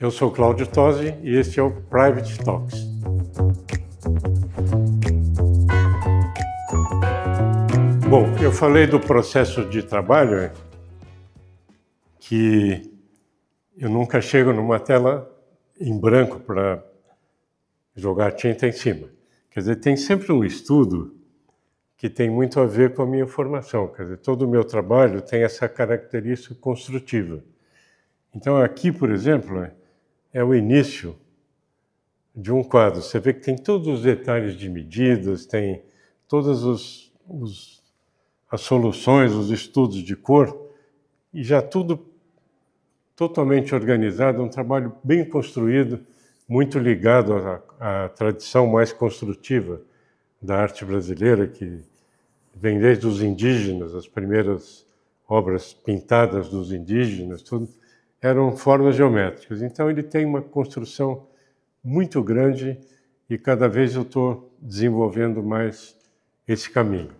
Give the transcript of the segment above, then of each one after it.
Eu sou Cláudio Tosi e este é o Private Talks. Bom, eu falei do processo de trabalho, que eu nunca chego numa tela em branco para jogar tinta em cima. Quer dizer, tem sempre um estudo que tem muito a ver com a minha formação. Quer dizer, todo o meu trabalho tem essa característica construtiva. Então, aqui, por exemplo, é o início de um quadro. Você vê que tem todos os detalhes de medidas, tem todas as soluções, os estudos de cor, e já tudo totalmente organizado, um trabalho bem construído, muito ligado à tradição mais construtiva da arte brasileira, que vem desde os indígenas, as primeiras obras pintadas dos indígenas, tudo, eram formas geométricas. Então ele tem uma construção muito grande e cada vez eu estou desenvolvendo mais esse caminho.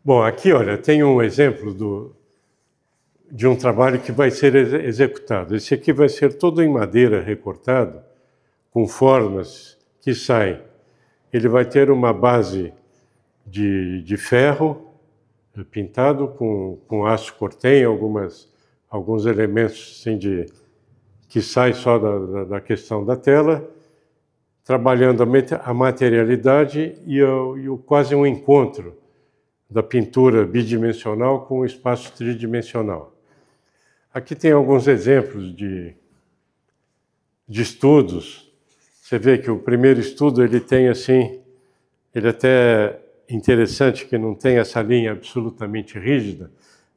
Bom, aqui, olha, tem um exemplo de um trabalho que vai ser executado. Esse aqui vai ser todo em madeira recortado, com formas que saem. Ele vai ter uma base de ferro pintado com aço cortem, alguns elementos assim, que saem só da questão da tela, trabalhando a materialidade e quase um encontro da pintura bidimensional com o espaço tridimensional. Aqui tem alguns exemplos de estudos. Você vê que o primeiro estudo ele tem assim, ele até interessante que não tem essa linha absolutamente rígida,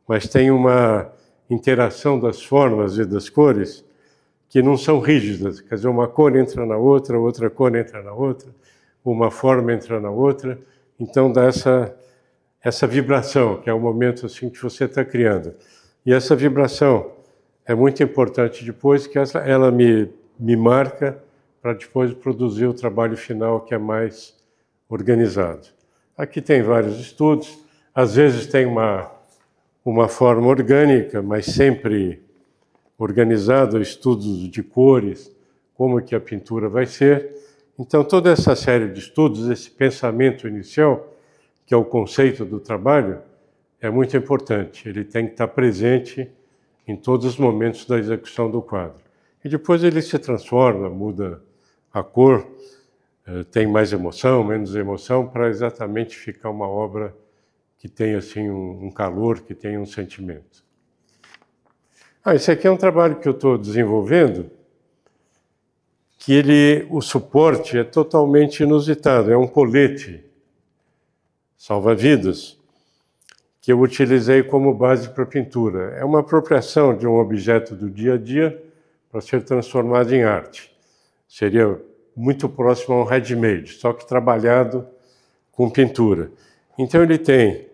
mas tem uma interação das formas e das cores que não são rígidas. Quer dizer, uma cor entra na outra, outra cor entra na outra, uma forma entra na outra. Então dá essa vibração, que é o momento assim que você está criando. E essa vibração é muito importante depois, que ela me marca para depois produzir o trabalho final que é mais organizado. Aqui tem vários estudos, às vezes tem uma forma orgânica, mas sempre organizado, estudos de cores, como que a pintura vai ser. Então toda essa série de estudos, esse pensamento inicial, que é o conceito do trabalho, é muito importante. Ele tem que estar presente em todos os momentos da execução do quadro. E depois ele se transforma, muda a cor, tem mais emoção, menos emoção, para exatamente ficar uma obra que tenha assim, um calor, que tenha um sentimento. Esse aqui é um trabalho que eu estou desenvolvendo, que o suporte é totalmente inusitado, é um colete salva-vidas, que eu utilizei como base para pintura. É uma apropriação de um objeto do dia a dia para ser transformado em arte. Seria muito próximo a um handmade, só que trabalhado com pintura. Então ele tem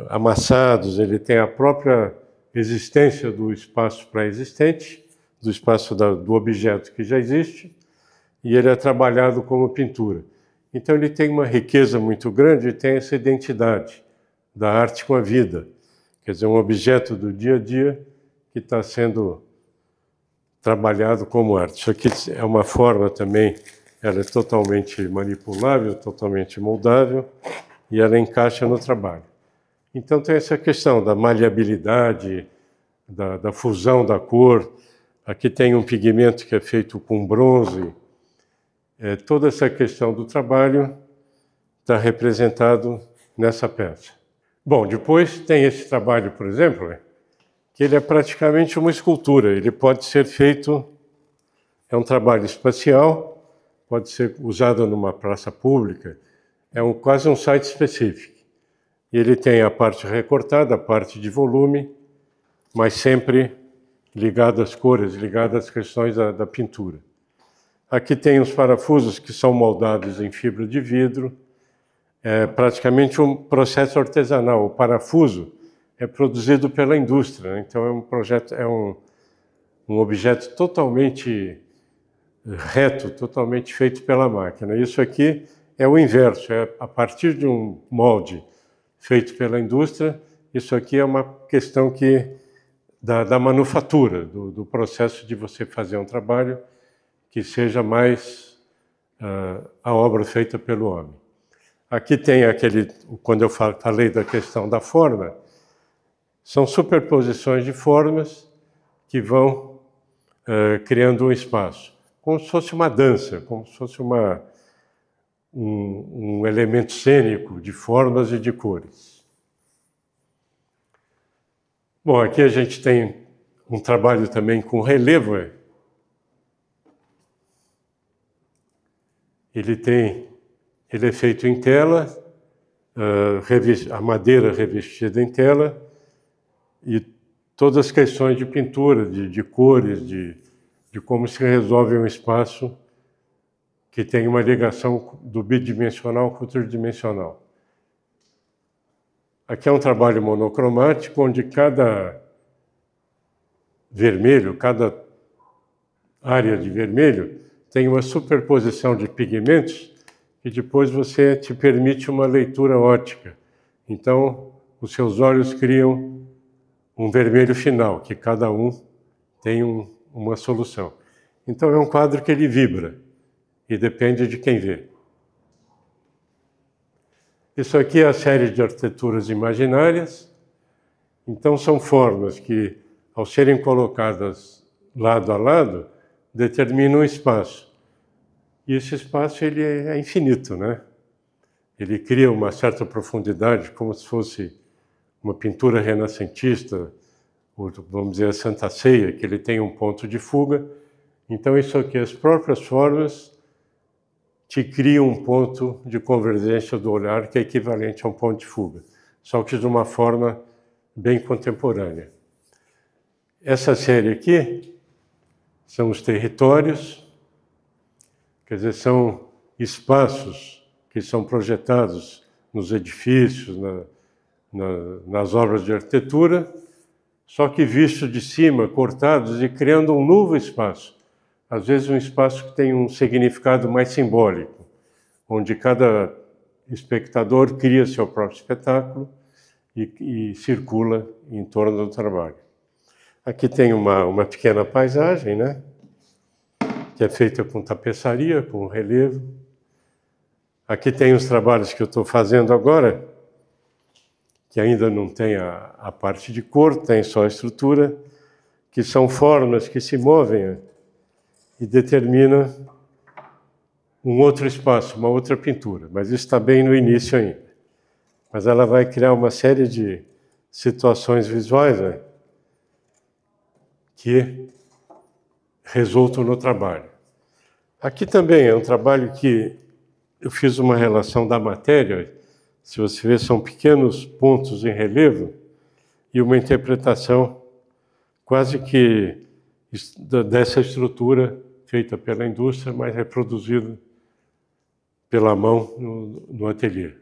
amassados, ele tem a própria existência do espaço pré-existente, do espaço do objeto que já existe, e ele é trabalhado como pintura. Então ele tem uma riqueza muito grande e tem essa identidade da arte com a vida. Quer dizer, um objeto do dia a dia que está sendo trabalhado como arte. Isso aqui é uma forma também, ela é totalmente manipulável, totalmente moldável, e ela encaixa no trabalho. Então tem essa questão da maleabilidade, da fusão da cor. Aqui tem um pigmento que é feito com bronze. Toda essa questão do trabalho está representado nessa peça. Bom, depois tem esse trabalho, por exemplo, que ele é praticamente uma escultura. Ele pode ser feito, é um trabalho espacial, pode ser usado numa praça pública, quase um site específico. E ele tem a parte recortada, a parte de volume, mas sempre ligado às cores, ligado às questões da pintura. Aqui tem os parafusos que são moldados em fibra de vidro. É praticamente um processo artesanal. O parafuso é produzido pela indústria, né? Então é um objeto totalmente reto, totalmente feito pela máquina. Isso aqui é o inverso, é a partir de um molde feito pela indústria. Isso aqui é uma questão que da manufatura, do processo de você fazer um trabalho que seja mais a obra feita pelo homem. Aqui tem quando eu falei da questão da forma, são superposições de formas que vão criando um espaço, como se fosse uma dança, como se fosse um elemento cênico de formas e de cores. Bom, aqui a gente tem um trabalho também com relevo. Ele é feito em tela, a madeira revestida em tela, e todas as questões de pintura, de cores, de como se resolve um espaço que tem uma ligação do bidimensional com o tridimensional. Aqui é um trabalho monocromático, onde cada vermelho, cada área de vermelho, tem uma superposição de pigmentos que depois você te permite uma leitura óptica. Então, os seus olhos criam um vermelho final, que cada um tem uma solução. Então, é um quadro que ele vibra e depende de quem vê. Isso aqui é a série de arquiteturas imaginárias. Então, são formas que, ao serem colocadas lado a lado, determinam um espaço. E esse espaço ele é infinito, né? Ele cria uma certa profundidade, como se fosse uma pintura renascentista, ou, vamos dizer, a Santa Ceia, que ele tem um ponto de fuga. Então, isso aqui, as próprias formas te criam um ponto de convergência do olhar que é equivalente a um ponto de fuga, só que de uma forma bem contemporânea. Essa série aqui são os territórios, quer dizer, são espaços que são projetados nos edifícios, nas obras de arquitetura, só que vistos de cima, cortados e criando um novo espaço. Às vezes um espaço que tem um significado mais simbólico, onde cada espectador cria seu próprio espetáculo e circula em torno do trabalho. Aqui tem uma pequena paisagem, né? Que é feita com tapeçaria, com relevo. Aqui tem os trabalhos que eu estou fazendo agora, que ainda não tem a parte de cor, tem só a estrutura, que são formas que se movem e determina um outro espaço, uma outra pintura. Mas isso está bem no início ainda. Mas ela vai criar uma série de situações visuais, né, que resultam no trabalho. Aqui também é um trabalho que eu fiz uma relação da matéria. Se você ver, são pequenos pontos em relevo e uma interpretação quase que dessa estrutura feita pela indústria, mas reproduzida pela mão no ateliê.